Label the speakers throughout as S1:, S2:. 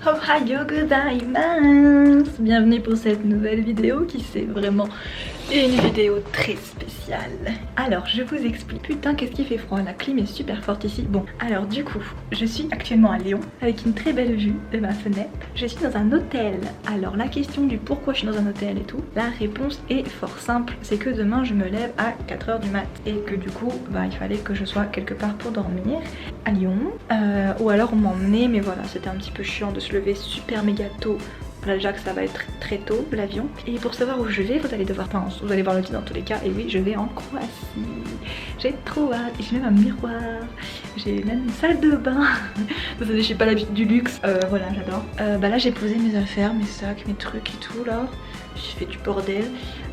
S1: Ohayo gozaimasu. Bienvenue pour cette nouvelle vidéo qui c'est vraiment une vidéo très spéciale. Alors je vous explique. Putain qu'est-ce qui fait froid, la clim est super forte ici. Bon alors du coup je suis actuellement à Lyon avec une très belle vue de ma fenêtre. Je suis dans un hôtel. Alors la question du pourquoi je suis dans un hôtel et tout, la réponse est fort simple. C'est que demain je me lève à 4 h du mat et que du coup bah, il fallait que je sois quelque part pour dormir à Lyon ou alors on m'emmenait, mais voilà c'était un petit peu chiant de se lever super méga tôt. Là déjà que ça va être très tôt l'avion. Et pour savoir où je vais, vous allez devoir, enfin vous allez voir le titre dans tous les cas. Et oui, je vais en Croatie. J'ai trop hâte. Et j'ai même un miroir. J'ai même une salle de bain. Désolée, j'ai pas l'habitude du luxe. Voilà, j'adore. Bah là j'ai posé mes affaires, mes sacs, mes trucs et tout là. J'ai fait du bordel.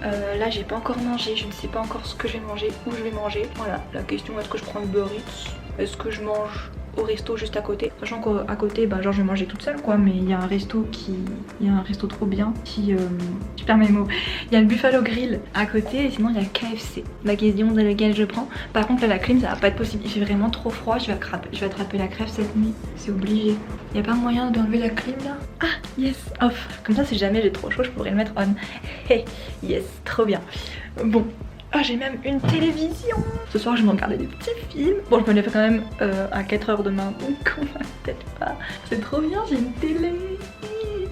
S1: Là j'ai pas encore mangé. Je ne sais pas encore ce que je vais manger, où je vais manger. Voilà, la question est-ce que je prends Uber Eats? Est-ce que je mange au resto juste à côté, sachant qu'à côté bah genre je vais manger toute seule quoi, mais il y a un resto trop bien qui je perds mes mots, il y a le Buffalo Grill à côté et sinon il y a KFC. La question de laquelle je prends, par contre là la clim ça va pas être possible, il fait vraiment trop froid, je vais attraper la crève cette nuit, c'est obligé. Il y a pas moyen d'enlever la clim là? Ah yes, off, comme ça si jamais j'ai trop chaud je pourrais le mettre on. Hey yes, trop bien. Bon, oh, j'ai même une télévision. Ce soir je vais me regarder des petits films. Bon je me lève quand même à 4 h demain, donc on va peut-être pas. C'est trop bien, j'ai une télé.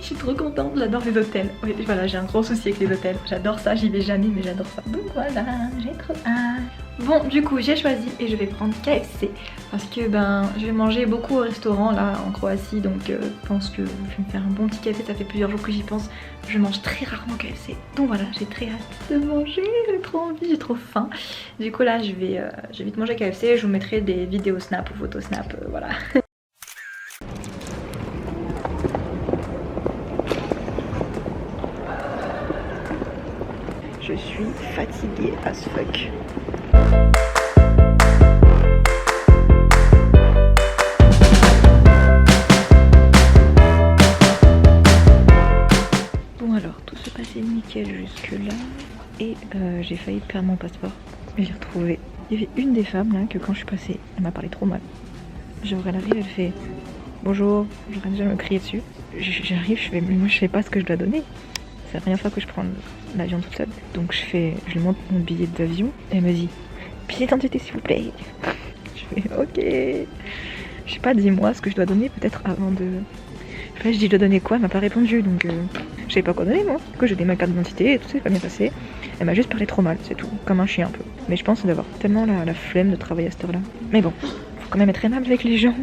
S1: Je suis trop contente, j'adore les hôtels. Oui voilà, j'ai un gros souci avec les hôtels. J'adore ça, j'y vais jamais mais j'adore ça. Donc voilà, j'ai trop hâte. Bon du coup j'ai choisi et je vais prendre KFC. Parce que ben je vais manger beaucoup au restaurant là en Croatie. Donc je pense que je vais me faire un bon petit café, ça fait plusieurs jours que j'y pense. Je mange très rarement KFC. Donc voilà, j'ai très hâte de manger, j'ai trop envie, j'ai trop faim. Du coup là je vais vite manger KFC, je vous mettrai des vidéos snap ou photos snap, voilà. Je suis fatiguée as fuck. Bon alors, tout se passait nickel jusque là et j'ai failli perdre mon passeport. Mais j'ai retrouvé. Il y avait une des femmes là que quand je suis passée, elle m'a parlé trop mal. Genre elle arrive, elle fait bonjour, j'aurais déjà me crier dessus. J'arrive, je fais mais moi je sais pas ce que je dois donner. C'est la première fois que je prends l'avion toute seule. Donc je lui montre mon billet d'avion et elle me dit billet d'identité s'il vous plaît. Je fais ok. Je sais pas, dis-moi ce que je dois donner peut-être avant de. Je dis je dois donner quoi, elle m'a pas répondu donc je savais pas quoi donner moi. Du coup j'ai donné ma carte d'identité et tout ça, c'est pas bien passé. Elle m'a juste parlé trop mal, c'est tout, comme un chien un peu. Mais je pense d'avoir tellement la flemme de travailler à cette heure là. Mais bon, faut quand même être aimable avec les gens.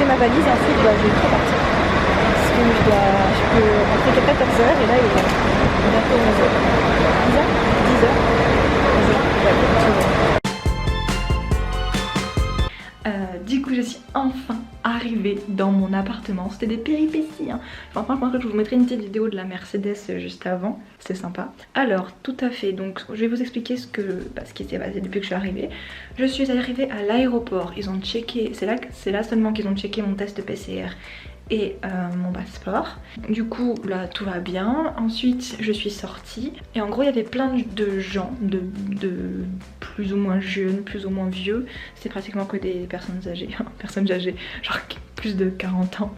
S1: Ma valise et ensuite bah, je vais trop partir parce que je peux rentrer qu'à 14 h et là il est bientôt 11 h. 10 h 10 h. Du coup je suis enfin arrivée dans mon appartement. C'était des péripéties hein. Enfin je vous mettrai une petite vidéo de la Mercedes juste avant, c'était sympa. Alors tout à fait, donc je vais vous expliquer ce qui s'est passé depuis que je suis arrivée. Je suis arrivée à l'aéroport, ils ont checké, c'est là seulement qu'ils ont checké mon test PCR et mon passeport. Du coup là tout va bien. Ensuite je suis sortie et en gros il y avait plein de gens de plus ou moins jeunes, plus ou moins vieux. C'était pratiquement que des personnes âgées, genre plus de 40 ans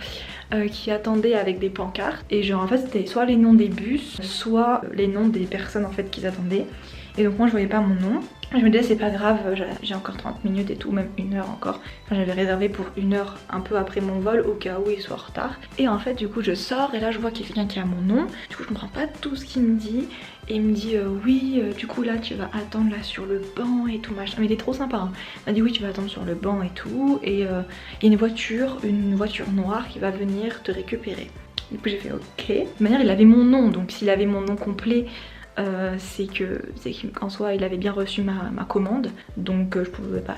S1: qui attendaient avec des pancartes et genre en fait c'était soit les noms des bus soit les noms des personnes en fait qu'ils attendaient. Et donc moi je voyais pas mon nom. Je me disais c'est pas grave, j'ai encore 30 minutes et tout, même 1 heure encore. Enfin j'avais réservé pour 1 heure un peu après mon vol au cas où il soit en retard. Et en fait du coup je sors et là je vois qu'il y a quelqu'un qui a mon nom. Du coup je comprends pas tout ce qu'il me dit. Et il me dit oui du coup là tu vas attendre là sur le banc et tout machin. Mais il est trop sympa hein. Il m'a dit oui tu vas attendre sur le banc et tout. Et il y a une voiture noire qui va venir te récupérer. Du coup j'ai fait ok. De toute manière il avait mon nom, donc s'il avait mon nom complet c'est qu'en soi il avait bien reçu ma commande, donc je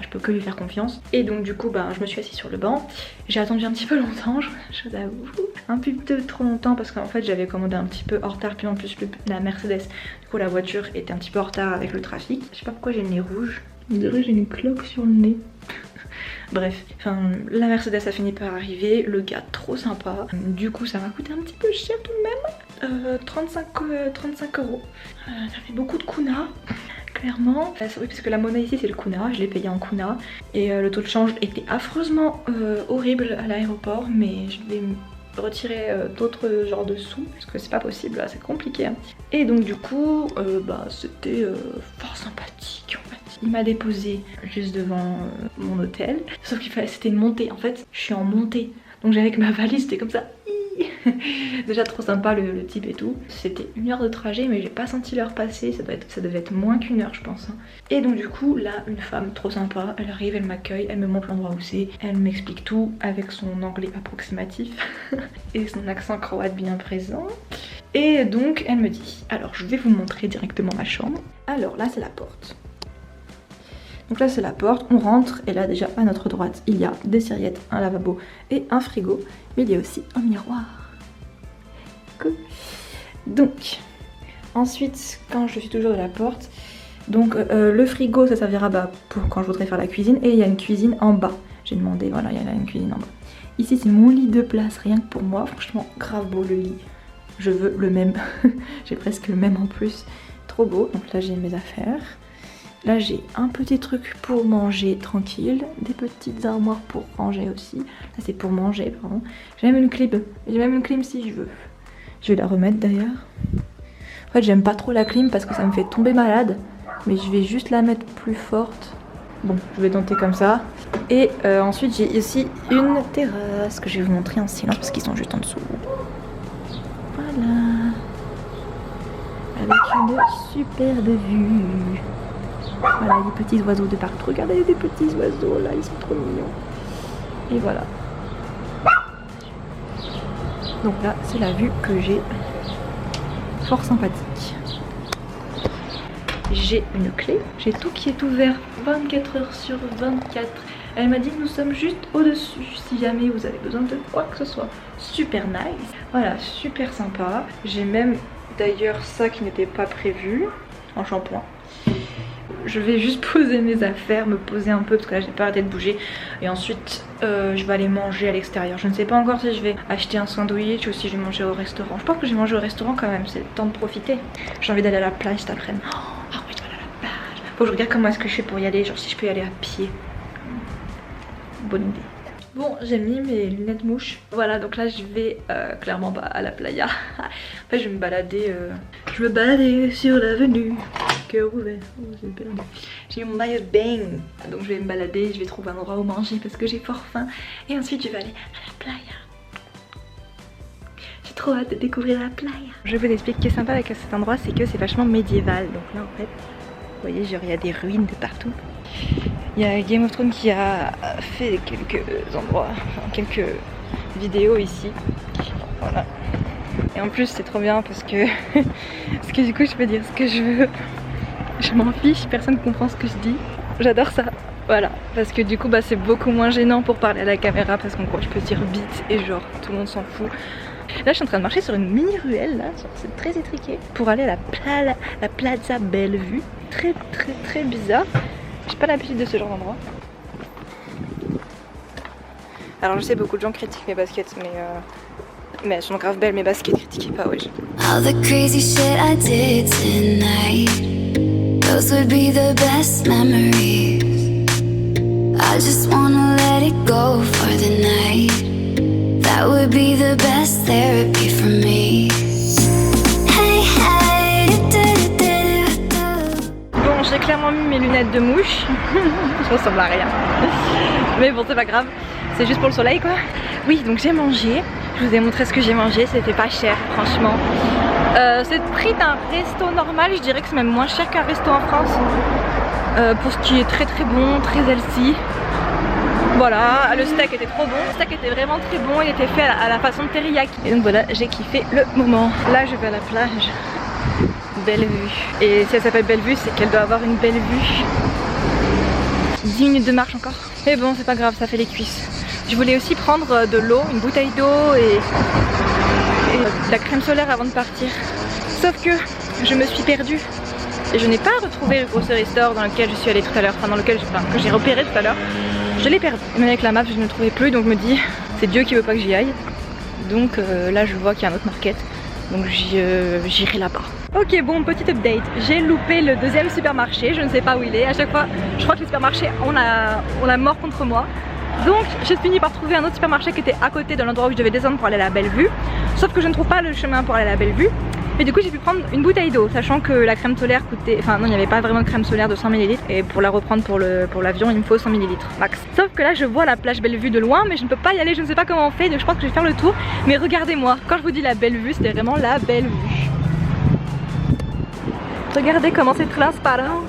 S1: peux que lui faire confiance. Et donc du coup je me suis assise sur le banc, j'ai attendu un petit peu longtemps, je vous avoue, un peu trop longtemps, parce qu'en fait j'avais commandé un petit peu en retard, puis en plus la Mercedes, du coup la voiture était un petit peu en retard avec le trafic. Je sais pas pourquoi j'ai le nez rouge, on dirait que j'ai une cloque sur le nez. Bref, la Mercedes a fini par arriver, le gars trop sympa. Du coup ça m'a coûté un petit peu cher tout de même, 35 euros. Ça fait beaucoup de kuna, clairement. Oui, parce que la monnaie ici c'est le kuna, je l'ai payé en kuna. Et le taux de change était affreusement horrible à l'aéroport, mais je vais retirer d'autres genres de sous, parce que c'est pas possible, là c'est compliqué. Hein. Et donc du coup, c'était fort sympathique en fait. Il m'a déposé juste devant mon hôtel, sauf qu'il fallait, c'était une montée. En fait, je suis en montée, donc j'avais que ma valise, c'était comme ça. Déjà trop sympa le type et tout. C'était 1 heure de trajet, mais j'ai pas senti l'heure passer, ça devait être moins qu'1 heure je pense. Hein. Et donc du coup là, une femme trop sympa, elle arrive, elle m'accueille, elle me montre l'endroit où c'est, elle m'explique tout avec son anglais approximatif et son accent croate bien présent. Et donc elle me dit, alors je vais vous montrer directement ma chambre. Alors là c'est la porte. Donc là c'est la porte, on rentre et là déjà à notre droite il y a des serviettes, un lavabo et un frigo. Mais il y a aussi un miroir. Cool. Donc ensuite quand je suis toujours de la porte, donc le frigo ça servira pour quand je voudrais faire la cuisine. Et il y a une cuisine en bas. J'ai demandé, voilà, il y a une cuisine en bas. Ici c'est mon lit de place, rien que pour moi. Franchement grave beau le lit. Je veux le même. J'ai presque le même en plus. Trop beau. Donc là j'ai mes affaires. Là j'ai un petit truc pour manger tranquille, des petites armoires pour ranger aussi. Là c'est pour manger pardon. J'ai même une clim si je veux. Je vais la remettre d'ailleurs. En fait j'aime pas trop la clim parce que ça me fait tomber malade. Mais je vais juste la mettre plus forte. Bon je vais tenter comme ça. Et ensuite j'ai ici une terrasse que je vais vous montrer en silence parce qu'ils sont juste en dessous. Voilà. Avec une superbe vue. Voilà, les petits oiseaux de partout. Regardez les petits oiseaux là, ils sont trop mignons. Et voilà. Donc là, c'est la vue que j'ai. Fort sympathique. J'ai une clé. J'ai tout qui est ouvert 24 heures sur 24. Elle m'a dit nous sommes juste au-dessus si jamais vous avez besoin de quoi que ce soit. Super nice. Voilà, super sympa. J'ai même d'ailleurs ça qui n'était pas prévu en shampoing. Je vais juste poser mes affaires, me poser un peu parce que là j'ai pas arrêté de bouger. Et ensuite je vais aller manger à l'extérieur. Je ne sais pas encore si je vais acheter un sandwich ou si je vais manger au restaurant. Je pense que je vais manger au restaurant quand même, c'est le temps de profiter. J'ai envie d'aller à la plage cet après-midi. Ah oui, je dois aller à la plage. Faut que je regarde comment est-ce que je fais pour y aller, genre si je peux y aller à pied. Bonne idée. Bon, j'ai mis mes lunettes mouches. Voilà, donc là je vais clairement pas à la playa. En fait je vais me balader. Je me balader sur l'avenue. Cœur ouvert. Oh, j'ai perdu. J'ai mon maillot de bain. Donc je vais me balader, je vais trouver un endroit où manger parce que j'ai fort faim. Et ensuite je vais aller à la playa. J'ai trop hâte de découvrir la playa. Je vous explique ce qui est sympa avec cet endroit, c'est que c'est vachement médiéval. Donc là en fait, vous voyez, genre il y a des ruines de partout. Il y a Game of Thrones qui a fait quelques endroits, enfin, quelques vidéos ici. Voilà. Et en plus c'est trop bien parce que du coup je peux dire ce que je veux. Je m'en fiche, personne ne comprend ce que je dis. J'adore ça. Voilà. Parce que du coup c'est beaucoup moins gênant pour parler à la caméra parce qu'en gros je peux dire bite et genre tout le monde s'en fout. Là je suis en train de marcher sur une mini ruelle là, c'est très étriqué. Pour aller à la Plaza Bellevue. Très très très bizarre. J'ai pas l'habitude de ce genre d'endroit. Alors je sais beaucoup de gens critiquent mes baskets mais elles sont grave belles mes baskets, critiquez pas wesh. All the crazy shit I did tonight, those would be the best memories. I just wanna let it go for the night. That would be the best therapy for me. Hey, hey, bon, j'ai clairement mis mes lunettes de mouche. Je ressemble à rien. Mais bon, c'est pas grave. C'est juste pour le soleil quoi. Oui, donc j'ai mangé. Je vous ai montré ce que j'ai mangé. C'était pas cher, franchement. C'est le prix d'un resto normal. Je dirais que c'est même moins cher qu'un resto en France. Pour ce qui est très très bon, très healthy. Voilà, le steak était trop bon. Le steak était vraiment très bon. Il était fait à la façon de teriyaki. Et donc voilà, j'ai kiffé le moment. Là, je vais à la plage. Bellevue. Et si elle s'appelle Bellevue, c'est qu'elle doit avoir une belle vue. 10 minutes de marche encore. Mais bon, c'est pas grave, ça fait les cuisses. Je voulais aussi prendre de l'eau, une bouteille d'eau et de la crème solaire avant de partir. Sauf que je me suis perdue et je n'ai pas retrouvé le grocery store dans lequel je suis allée tout à l'heure, enfin que j'ai repéré tout à l'heure. Je l'ai perdu. Même avec la map, je ne le trouvais plus, donc je me dis, c'est Dieu qui veut pas que j'y aille. Donc là, je vois qu'il y a un autre market, donc j'irai là-bas. Ok, bon, petit update. J'ai loupé le deuxième supermarché, je ne sais pas où il est. À chaque fois, je crois que les supermarchés, on a mort contre moi. Donc j'ai fini par trouver un autre supermarché qui était à côté de l'endroit où je devais descendre pour aller à la Bellevue. Sauf que je ne trouve pas le chemin pour aller à la Bellevue. Et du coup j'ai pu prendre une bouteille d'eau, sachant que la crème solaire coûtait... Enfin non, il n'y avait pas vraiment de crème solaire de 100 ml. Et pour la reprendre pour l'avion, il me faut 100 ml max. Sauf que là je vois la plage Bellevue de loin, mais je ne peux pas y aller, je ne sais pas comment on fait. Donc je pense que je vais faire le tour. Mais regardez-moi, quand je vous dis la Bellevue, c'était vraiment la Bellevue. Regardez comment c'est transparent.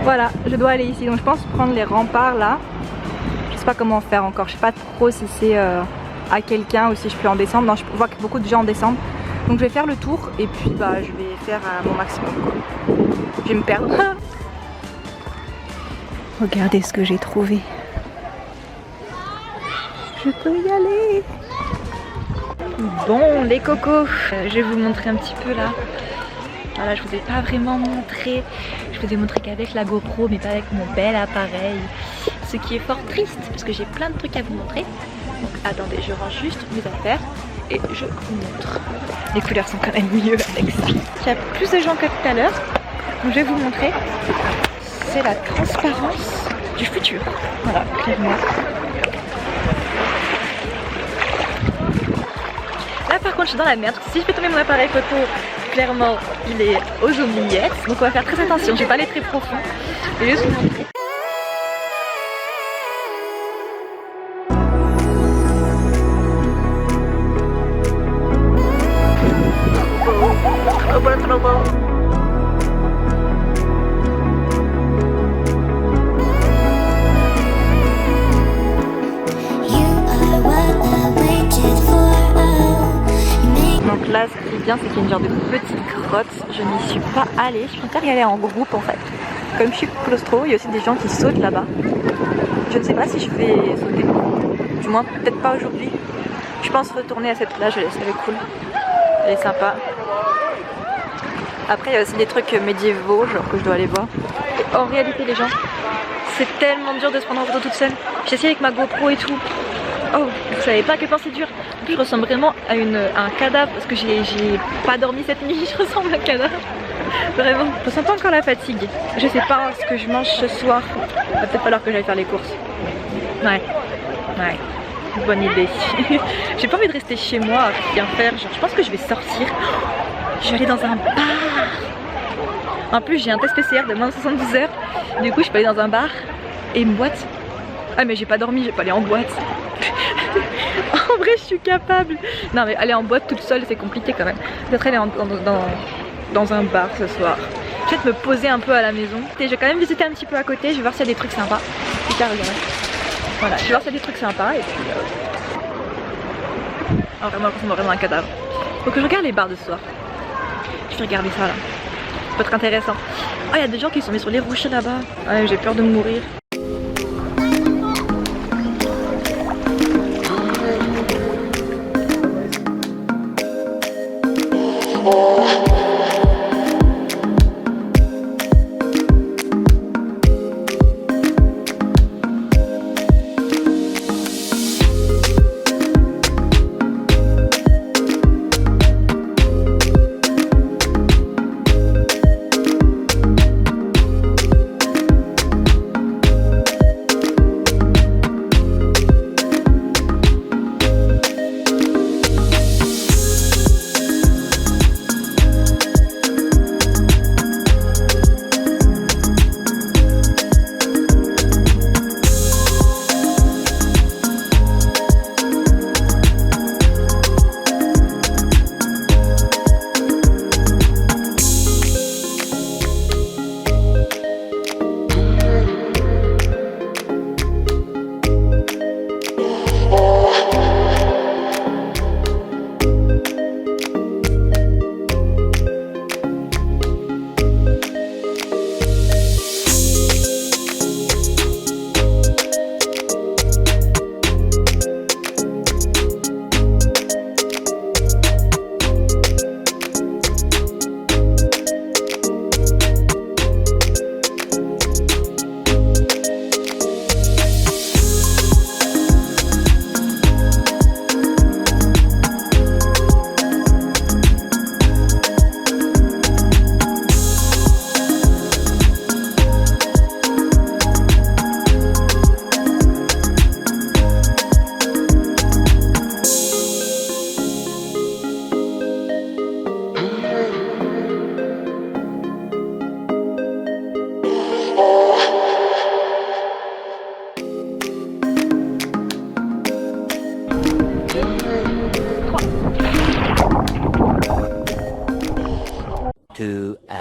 S1: Voilà, je dois aller ici, donc je pense prendre les remparts là. Je sais pas comment faire encore, je sais pas trop si c'est à quelqu'un ou si je peux en descendre. Non, je vois que beaucoup de gens en descendent. Donc je vais faire le tour et puis bah je vais faire mon maximum quoi. Je vais me perdre. Regardez ce que j'ai trouvé. Je peux y aller. Bon, les cocos, je vais vous montrer un petit peu là. Voilà, je vous ai pas vraiment montré. Je vous ai montré qu'avec la GoPro, mais pas avec mon bel appareil. Ce qui est fort triste, parce que j'ai plein de trucs à vous montrer. Donc attendez, je range juste mes affaires et je vous montre. Les couleurs sont quand même mieux avec ça. Il y a plus de gens que tout à l'heure. Donc je vais vous montrer. C'est la transparence du futur. Voilà, clairement. Là par contre je suis dans la merde, si je fais tomber mon appareil photo, clairement il est aux oubliettes. Donc on va faire très attention, je vais pas aller très profond. Je vais juste vous montrer. Trop beau. Donc là ce qui est bien c'est qu'il y a une genre de petite grotte, je n'y suis pas allée, je préfère y aller en groupe en fait. Comme je suis claustro, il y a aussi des gens qui sautent là-bas. Je ne sais pas si je vais sauter, du moins peut-être pas aujourd'hui. Je pense retourner à cette plage, elle est cool, elle est sympa. Après il y a aussi des trucs médiévaux genre que je dois aller voir. Et en réalité les gens, c'est tellement dur de se prendre en photo toute seule. J'ai essayé avec ma GoPro et tout. Oh, vous savez pas à quel point c'est dur. En plus, je ressemble vraiment à un cadavre parce que j'ai pas dormi cette nuit. Je ressemble à un cadavre. Vraiment. Je sens pas encore la fatigue. Je sais pas ce que je mange ce soir. Il va peut-être falloir que j'aille faire les courses. Ouais. Bonne idée. J'ai pas envie de rester chez moi à rien faire. Genre, je pense que je vais sortir. Je vais aller dans un bar. En plus, j'ai un test PCR de moins de 72 heures. Du coup, je peux aller dans un bar et une boîte. Ah, mais j'ai pas dormi, je vais pas aller en boîte. En vrai je suis capable. Non mais aller en boîte toute seule c'est compliqué quand même. Peut-être aller dans un bar ce soir. Peut-être me poser un peu à la maison. Et je vais quand même visiter un petit peu à côté. Je vais voir s'il y a des trucs sympas. Voilà, je vais voir s'il y a des trucs sympas et puis oh, vraiment, je ressemble vraiment à un cadavre. Faut que je regarde les bars de ce soir. Je vais regarder ça là. Ça peut être intéressant. Oh, il y a des gens qui sont mis sur les rochers là-bas. Ouais, j'ai peur de mourir.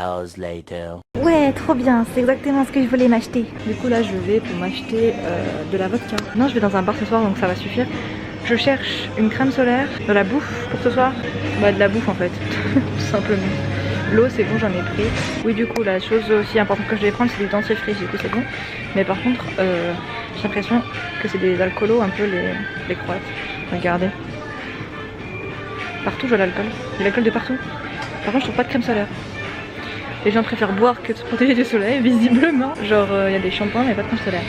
S2: hours later.
S1: Ouais, trop bien, c'est exactement ce que je voulais m'acheter. Du coup là je vais pour m'acheter de la vodka. Non, je vais dans un bar ce soir donc ça va suffire. Je cherche une crème solaire, de la bouffe pour ce soir. Bah de la bouffe en fait, tout simplement. L'eau c'est bon, j'en ai pris. Oui, du coup la chose aussi importante que je vais prendre c'est du dentifrice, du coup c'est bon. Mais par contre j'ai l'impression que c'est des alcoolos un peu les croates. Regardez. Partout je vois l'alcool. Il y a l'alcool de partout. Par contre je trouve pas de crème solaire. Les gens préfèrent boire que de se protéger du soleil, visiblement. Genre il y a des shampoings mais pas de crème solaire.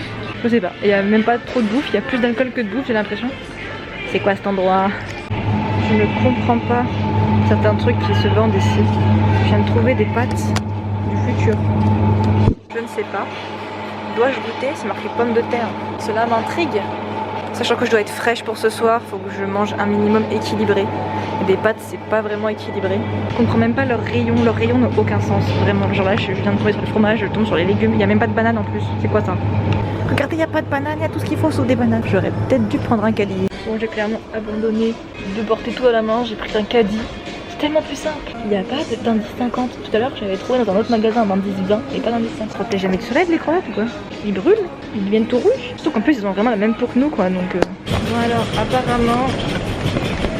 S1: Je sais pas, il y a même pas trop de bouffe, il y a plus d'alcool que de bouffe j'ai l'impression. C'est quoi cet endroit? Je ne comprends pas certains trucs qui se vendent ici. Je viens de trouver des pâtes du futur. Je ne sais pas. Dois-je goûter? C'est marqué pommes de terre. Cela m'intrigue. Sachant que je dois être fraîche pour ce soir, faut que je mange un minimum équilibré. Et des pâtes, c'est pas vraiment équilibré. Je comprends même pas leurs rayons. Leurs rayons n'ont aucun sens. Vraiment, genre là, je viens de tomber sur le fromage, je tombe sur les légumes. Il n'y a même pas de banane en plus. C'est quoi ça? Regardez, il n'y a pas de banane, il y a tout ce qu'il faut sauf des bananes. J'aurais peut-être dû prendre un caddie. Bon, j'ai clairement abandonné de porter tout à la main. J'ai pris un caddie. C'est tellement plus simple. Il n'y a pas d'indice 50. Tout à l'heure, j'avais trouvé dans un autre magasin un indice 20 et pas d'indice 50. Ils protègent jamais du soleil les croates ou quoi? Ils brûlent, ils deviennent tout rouges. Surtout qu'en plus, ils ont vraiment la même peau que nous quoi. Donc, Bon, alors, apparemment,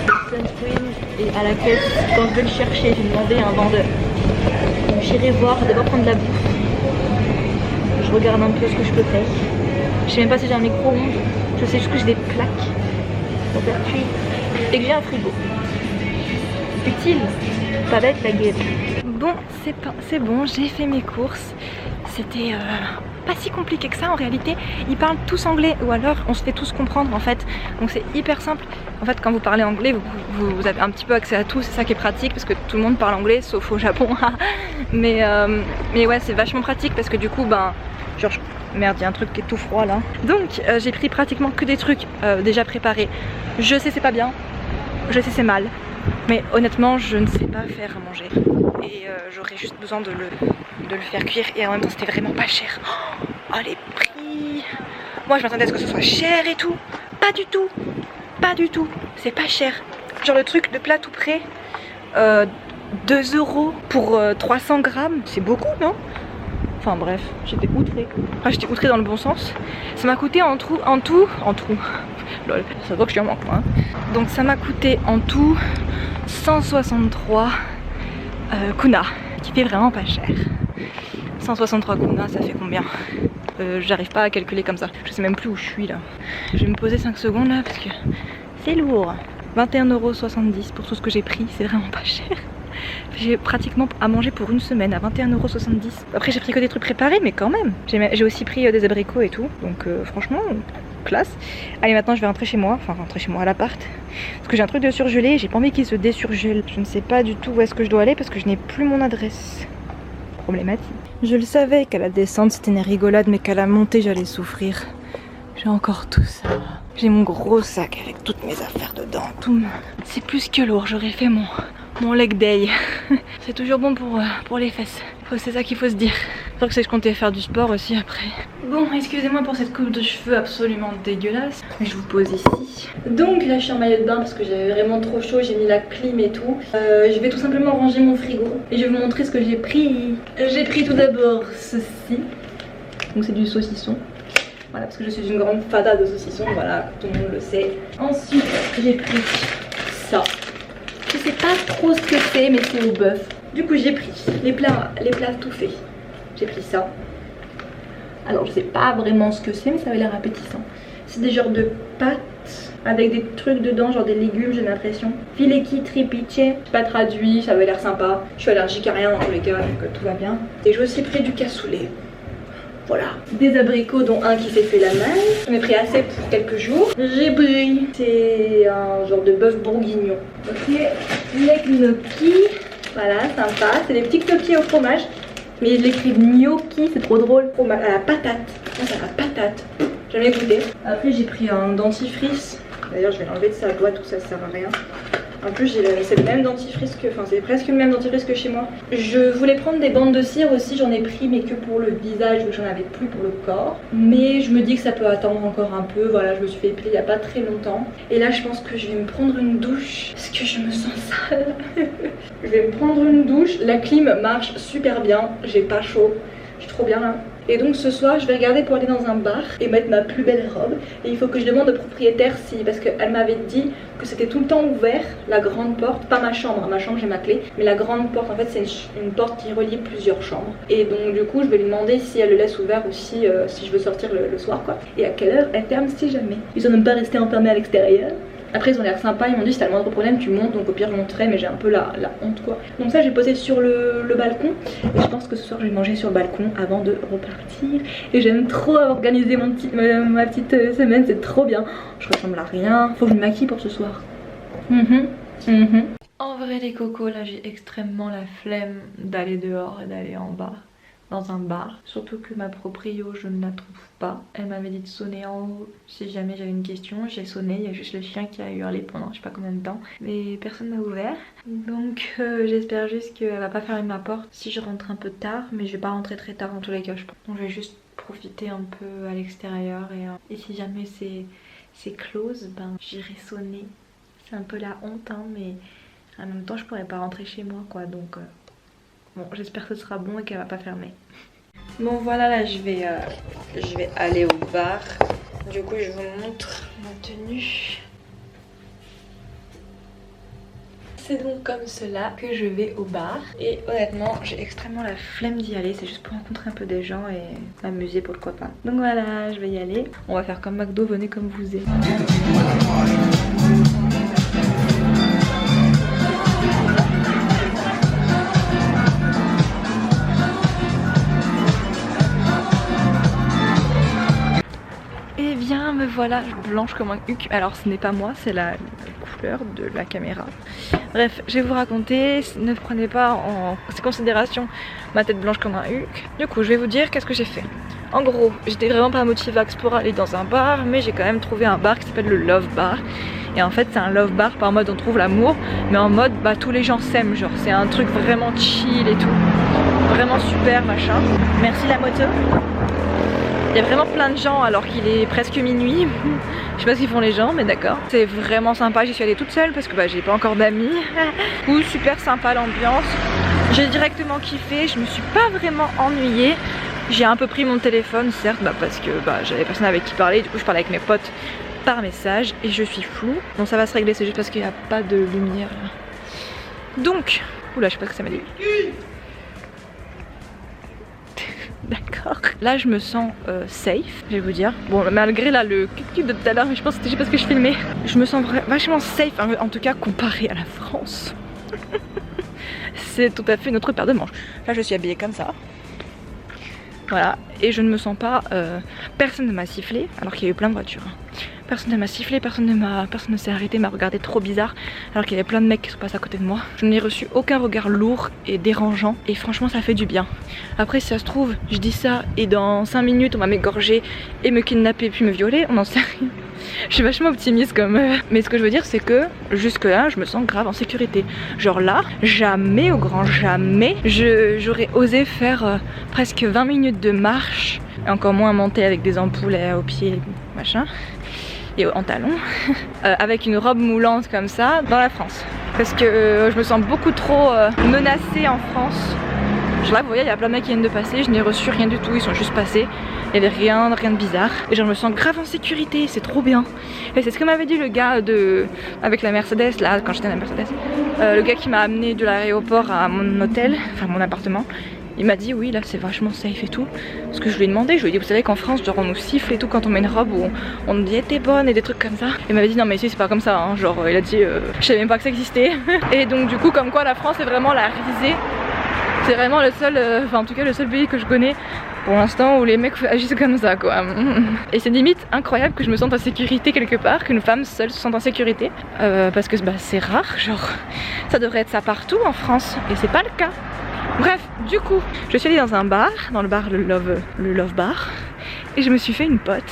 S1: le sunscreen est à la caisse. Quand je vais le chercher, j'ai demandé à un vendeur. Donc, j'irai voir, d'abord prendre de la bouffe. Je regarde un peu ce que je peux faire. Je sais même pas si j'ai un micro-ondes. Je sais juste que j'ai des plaques pour faire cuire. Et que j'ai un frigo. Utile, pas bête la gueule. Bon, c'est bon, j'ai fait mes courses. C'était pas si compliqué que ça en réalité. Ils parlent tous anglais ou alors on se fait tous comprendre en fait. Donc c'est hyper simple. En fait quand vous parlez anglais, vous avez un petit peu accès à tout. C'est ça qui est pratique parce que tout le monde parle anglais sauf au Japon. mais ouais, c'est vachement pratique parce que du coup, genre, merde, il y a un truc qui est tout froid là. Donc j'ai pris pratiquement que des trucs déjà préparés. Je sais c'est pas bien, je sais c'est mal. Mais honnêtement, je ne sais pas faire à manger. Et j'aurais juste besoin de le faire cuire. Et en même temps, c'était vraiment pas cher. Oh, les prix! Moi, je m'attendais à ce que ce soit cher et tout. Pas du tout. Pas du tout. C'est pas cher. Genre le truc de plat tout prêt. 2 € pour 300 grammes. C'est beaucoup, non? Enfin bref, j'étais outrée. Enfin, j'étais outrée dans le bon sens. Ça m'a coûté en tout. Lol, ça voit que je suis en manque, hein. Donc ça m'a coûté en tout 163 kuna, qui fait vraiment pas cher. 163 kuna, ça fait combien? J'arrive pas à calculer comme ça. Je sais même plus où je suis là. Je vais me poser 5 secondes là parce que c'est lourd. 21,70 € pour tout ce que j'ai pris, c'est vraiment pas cher. J'ai pratiquement à manger pour une semaine à 21,70 €. Après j'ai pris que des trucs préparés mais quand même. J'ai aussi pris des abricots et tout. Donc franchement, classe. Allez, maintenant je vais rentrer chez moi. Enfin rentrer chez moi à l'appart. Parce que j'ai un truc de surgelé. J'ai pas envie qu'il se désurgèle. Je ne sais pas du tout où est-ce que je dois aller parce que je n'ai plus mon adresse. Problématique. Je le savais qu'à la descente c'était une rigolade mais qu'à la montée j'allais souffrir. J'ai encore tout ça. J'ai mon gros sac avec toutes mes affaires dedans. C'est plus que lourd. J'aurais fait mon leg day. C'est toujours bon pour les fesses. C'est ça qu'il faut se dire. C'est sûr que je comptais faire du sport aussi après. Bon, excusez-moi pour cette coupe de cheveux absolument dégueulasse. Je vous pose ici. Donc là je suis en maillot de bain parce que j'avais vraiment trop chaud. J'ai mis la clim et tout. Je vais tout simplement ranger mon frigo. Et je vais vous montrer ce que j'ai pris. J'ai pris tout d'abord ceci. Donc c'est du saucisson. Voilà, parce que je suis une grande fada de saucisson. Voilà, tout le monde le sait. Ensuite j'ai pris ça. Je sais pas trop ce que c'est mais c'est au bœuf. Du coup j'ai pris les plats tout faits. J'ai pris ça. Alors je sais pas vraiment ce que c'est mais ça avait l'air appétissant. C'est des genres de pâtes avec des trucs dedans, genre des légumes j'ai l'impression. Fileki tripiche, c'est pas traduit, ça avait l'air sympa. Je suis allergique à rien dans tous les cas donc tout va bien. Et j'ai aussi pris du cassoulet. Voilà, des abricots dont un qui s'est fait la main. J'en ai pris assez pour quelques jours. J'ai pris, c'est un genre de bœuf bourguignon. Ok, les gnocchi, voilà, sympa. C'est des petits gnocchis au fromage. Mais ils l'écrivent gnocchi, c'est trop drôle. Fromage à la patate, c'est à la patate. J'ai jamais goûté. Après j'ai pris un dentifrice. D'ailleurs je vais l'enlever de sa boîte, tout ça sert à rien. En plus c'est le même dentifrice que, enfin c'est presque le même dentifrice que chez moi. Je voulais prendre des bandes de cire aussi, j'en ai pris mais que pour le visage, j'en avais plus pour le corps. Mais je me dis que ça peut attendre encore un peu, voilà, je me suis fait épiler il n'y a pas très longtemps. Et là je pense que je vais me prendre une douche parce que je me sens sale. Je vais me prendre une douche, la clim marche super bien, j'ai pas chaud, je suis trop bien là. Et donc ce soir je vais regarder pour aller dans un bar et mettre ma plus belle robe. Et il faut que je demande au propriétaire si, parce qu'elle m'avait dit que c'était tout le temps ouvert, la grande porte, pas ma chambre j'ai ma clé, mais la grande porte en fait c'est une porte qui relie plusieurs chambres. Et donc du coup je vais lui demander si elle le laisse ouvert aussi si je veux sortir le soir quoi. Et à quelle heure elle ferme si jamais. Ils sont même pas restés enfermés à l'extérieur. Après ils ont l'air sympas, ils m'ont dit si t'as le moindre problème tu montes, donc au pire je monterai, mais j'ai un peu la honte quoi. Donc ça j'ai posé sur le balcon et je pense que ce soir je vais manger sur le balcon avant de repartir. Et j'aime trop organiser ma petite semaine, c'est trop bien. Je ressemble à rien, faut que je me maquille pour ce soir. En vrai les cocos, là j'ai extrêmement la flemme d'aller dehors et d'aller en bas. Dans un bar, surtout que ma proprio je ne la trouve pas. Elle m'avait dit de sonner en haut si jamais j'avais une question. J'ai sonné, il y a juste le chien qui a hurlé pendant je sais pas combien de temps, mais personne n'a ouvert. Donc j'espère juste qu'elle va pas fermer ma porte si je rentre un peu tard, mais je vais pas rentrer très tard dans tous les cas je pense. Donc je vais juste profiter un peu à l'extérieur et si jamais c'est close, ben j'irai sonner. C'est un peu la honte hein, mais en même temps je pourrais pas rentrer chez moi quoi, donc bon, j'espère que ce sera bon et qu'elle va pas fermer. Bon voilà, là je vais aller au bar. Du coup je vous montre ma tenue. C'est donc comme cela que je vais au bar. Et honnêtement j'ai extrêmement la flemme d'y aller. C'est juste pour rencontrer un peu des gens et m'amuser pourquoi pas. Donc voilà, je vais y aller. On va faire comme McDo, venez comme vous êtes. Et bien me voilà blanche comme un huc. Alors ce n'est pas moi, c'est la couleur de la caméra. Bref, je vais vous raconter, ne prenez pas en considération ma tête blanche comme un huc. Du coup je vais vous dire qu'est-ce que j'ai fait. En gros, j'étais vraiment pas motivax pour aller dans un bar, mais j'ai quand même trouvé un bar qui s'appelle le Love Bar. Et en fait c'est un love bar, pas en mode on trouve l'amour, mais en mode bah tous les gens s'aiment, genre c'est un truc vraiment chill et tout. Vraiment super machin. Merci la moto. Il y a vraiment plein de gens alors qu'il est presque minuit. Je sais pas ce qu'ils font les gens mais d'accord. C'est vraiment sympa, j'y suis allée toute seule parce que bah, j'ai pas encore d'amis. Du coup super sympa l'ambiance. J'ai directement kiffé, je me suis pas vraiment ennuyée. J'ai un peu pris mon téléphone certes bah, parce que bah, j'avais personne avec qui parler. Du coup je parlais avec mes potes par message et je suis floue. Bon ça va se régler, c'est juste parce qu'il n'y a pas de lumière là. Donc, oula je sais pas ce que ça m'a dit. D'accord. Là je me sens safe, je vais vous dire. Bon malgré là le clic de tout à l'heure, mais je pense que c'était juste parce que je filmais. Je me sens vachement safe, en tout cas comparé à la France. C'est tout à fait une autre paire de manches. Là je suis habillée comme ça. Voilà, et je ne me sens pas... personne ne m'a sifflé, alors qu'il y a eu plein de voitures. Personne ne m'a sifflé, personne ne s'est arrêté, m'a regardé trop bizarre, alors qu'il y avait plein de mecs qui sont passés à côté de moi. Je n'ai reçu aucun regard lourd et dérangeant, et franchement ça fait du bien. Après si ça se trouve, je dis ça, et dans 5 minutes on va m'égorger et me kidnapper puis me violer, on n'en sait rien. Je suis vachement optimiste comme mais ce que je veux dire c'est que jusque là je me sens grave en sécurité. Genre là, jamais au grand jamais j'aurais osé faire presque 20 minutes de marche, et encore moins monter avec des ampoules aux pieds machin et en talons avec une robe moulante comme ça dans la France. Parce que je me sens beaucoup trop menacée en France. Genre là vous voyez il y a plein de mecs qui viennent de passer, je n'ai reçu rien du tout, ils sont juste passés. Il n'y avait rien de bizarre. Et genre je me sens grave en sécurité, c'est trop bien. Et c'est ce que m'avait dit le gars avec la Mercedes là, quand j'étais à la Mercedes. Le gars qui m'a amené de l'aéroport à mon hôtel, enfin mon appartement. Il m'a dit oui là c'est vachement safe et tout. Ce que je lui ai demandé, je lui ai dit vous savez qu'en France genre on nous siffle et tout quand on met une robe où on nous dit t'es bonne et des trucs comme ça. Il m'avait dit non mais ici c'est pas comme ça hein. Genre il a dit je savais même pas que ça existait. Et donc du coup comme quoi la France est vraiment la risée. C'est vraiment le seul, enfin en tout cas le seul pays que je connais pour l'instant où les mecs agissent comme ça quoi. Et c'est limite incroyable que je me sente en sécurité quelque part, qu'une femme seule se sente en sécurité. Parce que bah, c'est rare, genre ça devrait être ça partout en France et c'est pas le cas. Bref, du coup, je suis allée dans un bar, dans le bar le Love Bar, et je me suis fait une pote.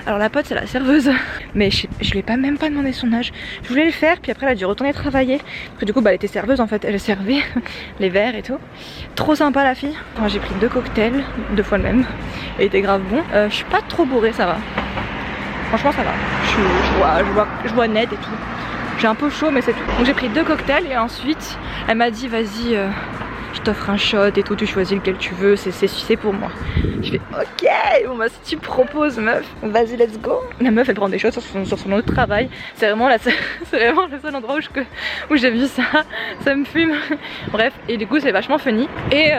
S1: Alors la pote c'est la serveuse, mais je lui ai même pas demandé son âge. Je voulais le faire, puis après elle a dû retourner travailler. Parce que du coup bah, elle était serveuse en fait, elle servait les verres et tout. Trop sympa la fille. Enfin, j'ai pris 2 cocktails, 2 fois le même. Et était grave bon. Je suis pas trop bourrée, ça va. Franchement ça va. Je vois net et tout. J'ai un peu chaud mais c'est tout. Donc j'ai pris 2 cocktails et ensuite elle m'a dit vas-y je t'offre un shot et tout, tu choisis lequel tu veux, c'est pour moi. Je fais ok, bon bah si tu proposes meuf, vas-y let's go. La meuf elle prend des shots sur son autre travail. C'est vraiment le seul endroit où j'ai vu ça, ça me fume. Bref, et du coup c'est vachement funny. Et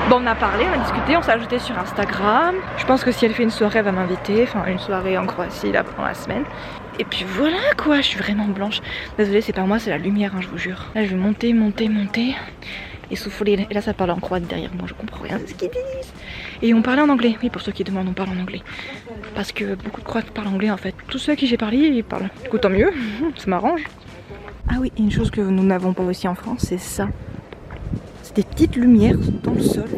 S1: bon, on a parlé, on a discuté, on s'est ajouté sur Instagram. Je pense que si elle fait une soirée elle va m'inviter, enfin une soirée en Croatie là pendant la semaine. Et puis voilà quoi, je suis vraiment blanche. Désolée, c'est pas moi, c'est la lumière, hein, je vous jure. Là je vais monter et souffler. Et là ça parle en croate derrière moi, je comprends rien de ce qu'ils disent. Et on parlait en anglais, oui pour ceux qui demandent on parle en anglais. Parce que beaucoup de croates parlent anglais en fait. Tous ceux à qui j'ai parlé ils parlent. Du coup tant mieux, ça m'arrange. Ah oui, une chose que nous n'avons pas aussi en France, c'est ça. C'est des petites lumières dans le sol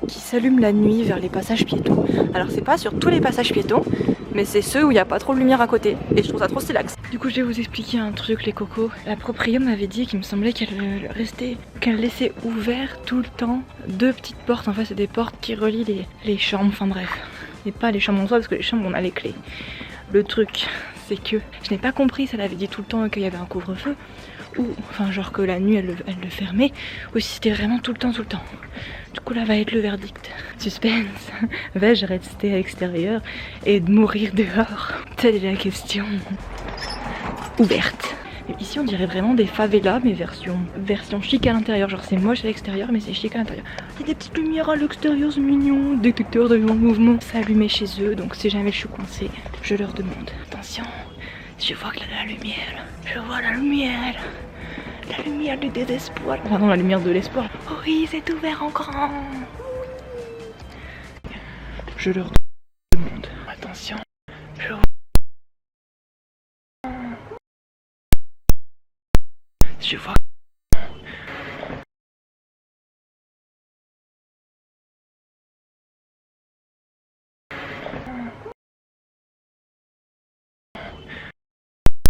S1: qui s'allument la nuit vers les passages piétons. Alors c'est pas sur tous les passages piétons, mais c'est ceux où il n'y a pas trop de lumière à côté. Et je trouve ça trop stylax. Du coup je vais vous expliquer un truc les cocos. La proprio m'avait dit qu'il me semblait qu'elle laissait ouvert tout le temps 2 petites portes. En fait c'est des portes qui relient les chambres, enfin bref. Et pas les chambres en soi parce que les chambres on a les clés. Le truc c'est que je n'ai pas compris si elle avait dit tout le temps qu'il y avait un couvre-feu. Ou enfin genre que la nuit elle le fermait. Ou si c'était vraiment tout le temps. Du coup là va être le verdict. Suspense. Vais-je rester à l'extérieur et de mourir dehors? Telle est la question ouverte. Et ici on dirait vraiment des favelas mais version chic à l'intérieur. Genre c'est moche à l'extérieur mais c'est chic à l'intérieur. Il y a des petites lumières à l'extérieur, c'est mignon. Détecteur de mouvement. Ça allumé chez eux, donc si jamais je suis coincée, je leur demande. Attention, je vois que la lumière. Je vois la lumière. La lumière du désespoir. Pardon, la lumière de l'espoir. Oh oui, c'est ouvert en grand. Je leur demande. Attention. Je vois